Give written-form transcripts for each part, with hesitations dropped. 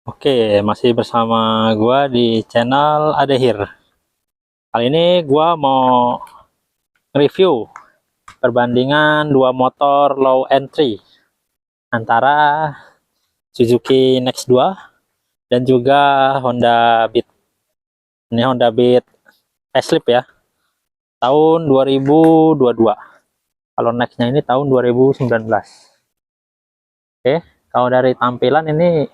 Oke, masih bersama gua di channel Adehir. Kali ini gua mau review perbandingan dua motor low entry antara Suzuki Next 2 dan juga Honda Beat. Ini Honda Beat facelift ya, tahun 2022. Kalau Next-nya ini tahun 2019. Oke, kalau dari tampilan ini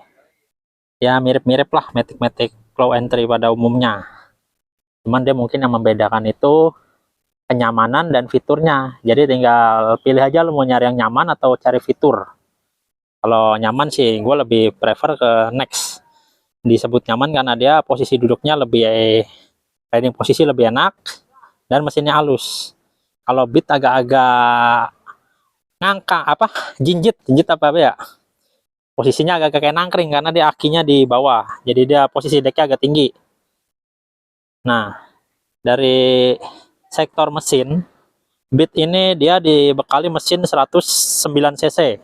ya mirip-mirip lah Matic low entry pada umumnya. Cuman dia mungkin yang membedakan itu kenyamanan dan fiturnya. Jadi tinggal pilih aja lo mau nyari yang nyaman atau cari fitur. Kalau nyaman sih gue lebih prefer ke Next. Disebut nyaman karena dia posisi duduknya lebih riding posisi lebih enak dan mesinnya halus. Kalau Beat agak-agak ngangka apa jinjit apa ya, posisinya agak kayak nangkring karena dia akinya di bawah, jadi dia posisi deknya agak tinggi. Nah, dari sektor mesin, Beat ini dia dibekali mesin 109 cc.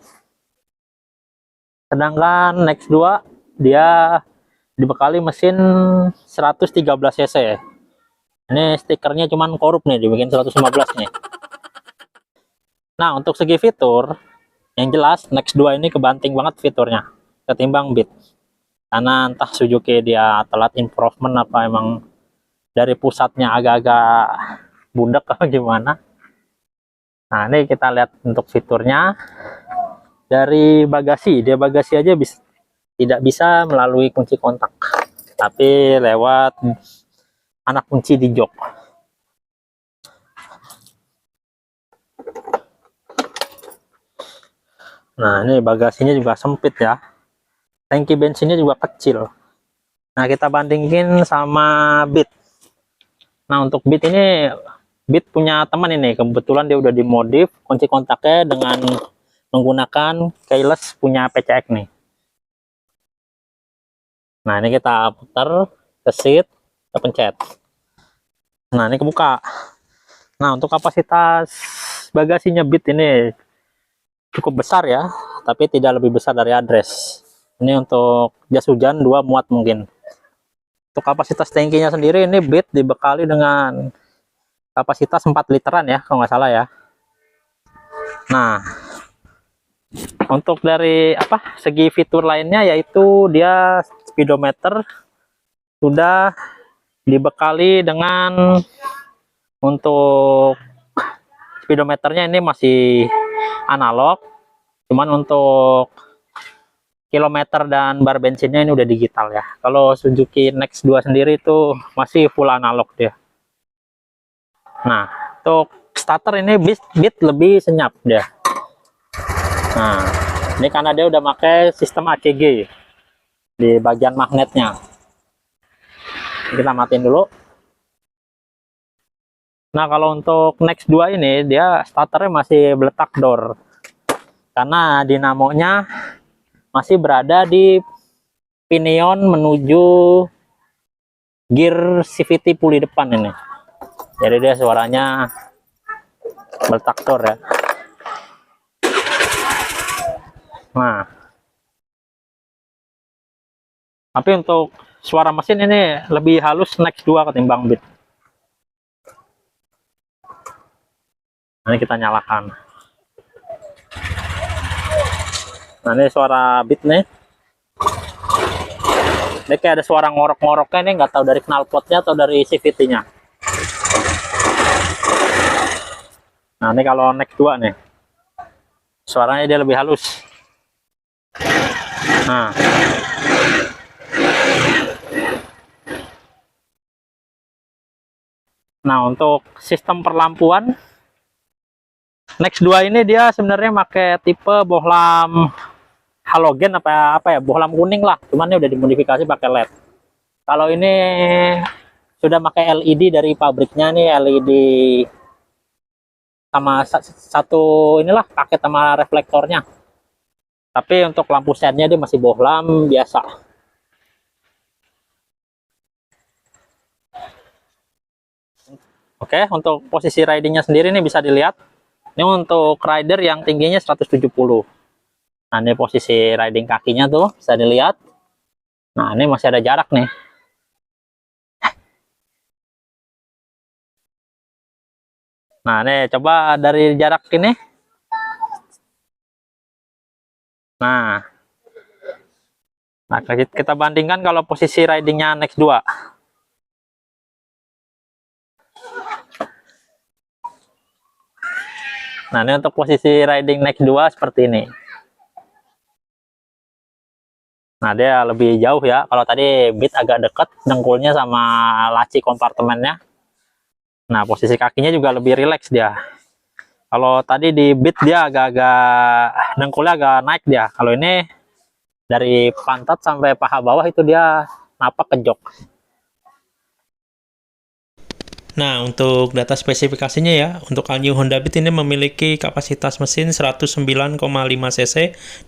Sedangkan Next 2 dia dibekali mesin 113 cc. Ini stikernya cuman korup nih, dibikin 115 nih. Nah, untuk segi fitur, yang jelas Next 2 ini kebanting banget fiturnya ketimbang Beat. Karena entah Suzuki dia telat improvement apa emang dari pusatnya agak-agak bundek apa gimana. Nah, ini kita lihat untuk fiturnya. Dari bagasi, dia bagasi aja tidak bisa melalui kunci kontak, tapi lewat anak kunci di jok. Nah, ini bagasinya juga sempit ya, tangki bensinnya juga kecil. Nah, kita bandingin sama Beat. Nah, untuk Beat ini, Beat punya teman ini, kebetulan dia udah dimodif kunci kontaknya dengan menggunakan keyless punya PCX nih. Nah, ini kita putar ke seat, kita pencet. Nah, ini kebuka. Nah, untuk kapasitas bagasinya Beat ini cukup besar ya, tapi tidak lebih besar dari address. Ini untuk jas hujan 2 muat mungkin. Untuk kapasitas tangkinya sendiri, ini Beat dibekali dengan kapasitas 4 literan ya, kalau nggak salah ya. Nah, untuk dari segi fitur lainnya, yaitu dia speedometer sudah dibekali dengan, untuk speedometernya ini masih analog, cuman untuk kilometer dan bar bensinnya ini udah digital ya. Kalau Suzuki Next 2 sendiri itu masih full analog dia. Nah, untuk starter ini Beat lebih senyap dia. Nah, ini karena dia udah pakai sistem ACG di bagian magnetnya. Kita matiin dulu. Nah, kalau untuk Next 2 ini dia starternya masih beletak door, karena dinamonya masih berada di pinion menuju gear CVT puli depan ini. Jadi dia suaranya beletak door ya. Nah, tapi untuk suara mesin ini lebih halus Next 2 ketimbang Beat. Nah, ini kita nyalakan. Nah, ini suara Beat nih. Ini kayak ada suara ngorok-ngoroknya, ini nggak tahu dari knalpotnya atau dari CVT-nya. Nah, ini kalau Next 2 nih, suaranya dia lebih halus. Nah, untuk sistem perlampuan Next 2 ini dia sebenarnya pakai tipe bohlam halogen apa ya, bohlam kuning lah, cuman ini udah dimodifikasi pakai LED. Kalau ini sudah pakai LED dari pabriknya nih, LED sama satu inilah paket sama reflektornya. Tapi untuk lampu sennya dia masih bohlam biasa. Oke, untuk posisi ridingnya sendiri ini bisa dilihat. Ini untuk rider yang tingginya 170. Nah, ini posisi riding kakinya tuh bisa dilihat. Nah, ini masih ada jarak nih. Nah, nih coba dari jarak ini. Nah, kita bandingkan kalau posisi ridingnya Next 2. Nah, ini untuk posisi riding Next 2 seperti ini. Nah, dia lebih jauh ya. Kalau tadi Beat agak dekat dengkulnya sama laci kompartemennya. Nah, posisi kakinya juga lebih rileks dia. Kalau tadi di Beat dia agak-agak dengkulnya agak naik dia. Kalau ini dari pantat sampai paha bawah itu dia napak ke jok. Nah, untuk data spesifikasinya ya, untuk all new Honda Beat ini memiliki kapasitas mesin 109,5 cc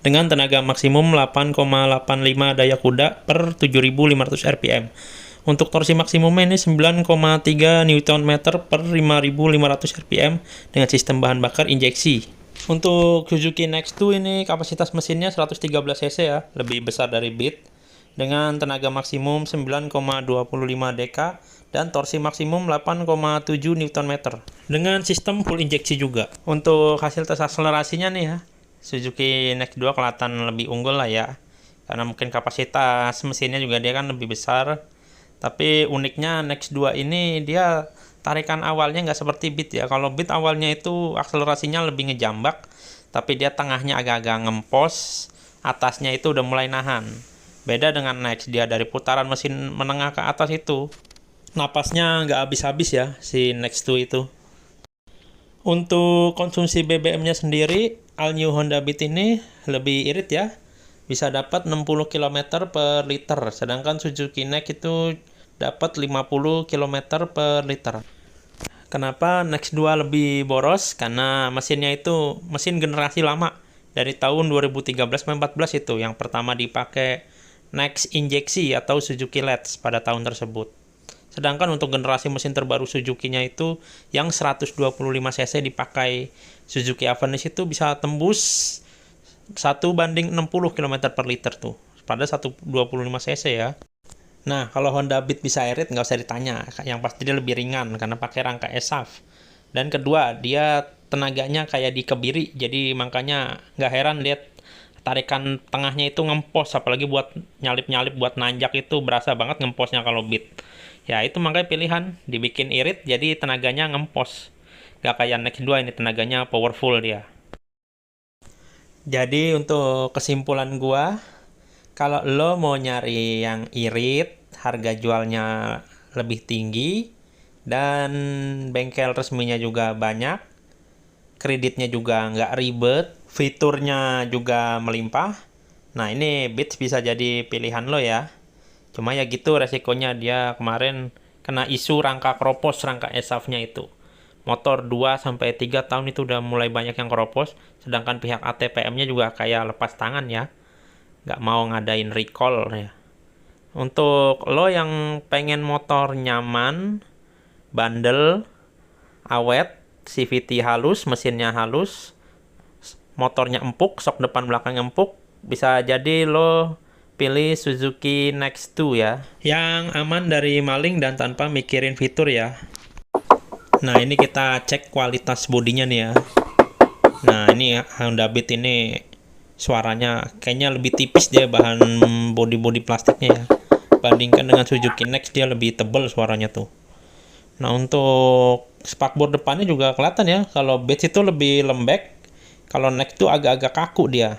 dengan tenaga maksimum 8,85 daya kuda per 7.500 rpm. Untuk torsi maksimumnya ini 9,3 Nm per 5.500 rpm dengan sistem bahan bakar injeksi. Untuk Suzuki Next2 ini kapasitas mesinnya 113 cc ya, lebih besar dari Beat, dengan tenaga maksimum 9,25 dk dan torsi maksimum 8,7 Nm dengan sistem full injeksi juga. Untuk hasil tes akselerasinya nih ya, Suzuki Next 2 kelihatan lebih unggul lah ya, karena mungkin kapasitas mesinnya juga dia kan lebih besar. Tapi uniknya Next 2 ini dia tarikan awalnya nggak seperti Beat ya. Kalau Beat awalnya itu akselerasinya lebih ngejambak, tapi dia tengahnya agak-agak ngempos, atasnya itu udah mulai nahan. Beda dengan Next, dia dari putaran mesin menengah ke atas itu napasnya nggak habis-habis ya si Next 2 itu. Untuk konsumsi BBM-nya sendiri, all new Honda Beat ini lebih irit ya, bisa dapat 60 km per liter, sedangkan Suzuki Next itu dapat 50 km per liter. Kenapa Next 2 lebih boros? Karena mesinnya itu mesin generasi lama dari tahun 2013-14 itu, yang pertama dipakai Next injeksi atau Suzuki LEDS pada tahun tersebut. Sedangkan untuk generasi mesin terbaru Suzuki-nya itu yang 125 cc dipakai Suzuki Avenis itu bisa tembus 1:60 km per liter tuh pada 125 cc ya. Nah, kalau Honda Beat bisa irit nggak usah ditanya, yang pasti dia lebih ringan karena pakai rangka ESAF. Dan kedua, dia tenaganya kayak dikebiri, jadi makanya nggak heran lihat tarikan tengahnya itu ngempos, apalagi buat nyalip-nyalip, buat nanjak itu berasa banget ngemposnya kalau Beat. Ya itu makanya pilihan, dibikin irit jadi tenaganya ngempos. Gak kayak Next 2 ini tenaganya powerful dia. Jadi untuk kesimpulan gua, kalau lo mau nyari yang irit, harga jualnya lebih tinggi, dan bengkel resminya juga banyak, kreditnya juga nggak ribet, fiturnya juga melimpah. Nah ini Beats bisa jadi pilihan lo ya. Cuma ya gitu resikonya, dia kemarin kena isu rangka keropos, rangka ESAF-nya itu. Motor 2-3 tahun itu udah mulai banyak yang keropos, sedangkan pihak ATPM-nya juga kayak lepas tangan ya. Nggak mau ngadain recall ya. Untuk lo yang pengen motor nyaman, bandel, awet, CVT halus, mesinnya halus, motornya empuk, sok depan belakang empuk, bisa jadi lo pilih Suzuki Next 2 ya, yang aman dari maling dan tanpa mikirin fitur ya. Nah ini kita cek kualitas bodinya nih ya. Nah ini ya, Honda Beat ini suaranya kayaknya lebih tipis dia, bahan bodi plastiknya ya, bandingkan dengan Suzuki Next dia lebih tebal suaranya tuh. Nah untuk spakbor depannya juga kelihatan ya, kalau Beat itu lebih lembek, kalau Next tuh agak-agak kaku dia.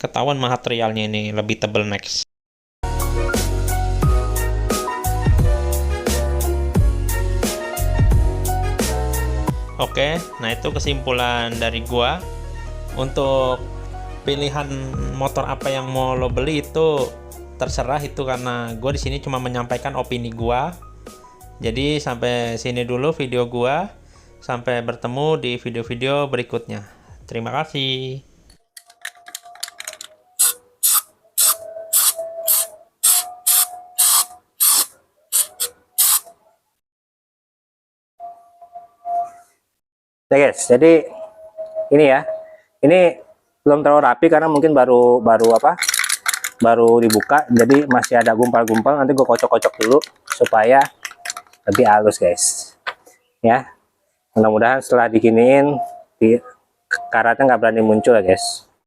Ketahuan materialnya ini lebih tebal Next. Oke, nah itu kesimpulan dari gua. Untuk pilihan motor apa yang mau lo beli itu terserah, itu karena gua di sini cuma menyampaikan opini gua. Jadi sampai sini dulu video gua. Sampai bertemu di video-video berikutnya. Terima kasih. Oke guys, jadi ini ya, ini belum terlalu rapi karena mungkin baru baru dibuka, jadi masih ada gumpal-gumpal. Nanti gue kocok-kocok dulu supaya lebih halus guys ya. Mudah-mudahan setelah diginiin karatnya nggak berani muncul ya guys.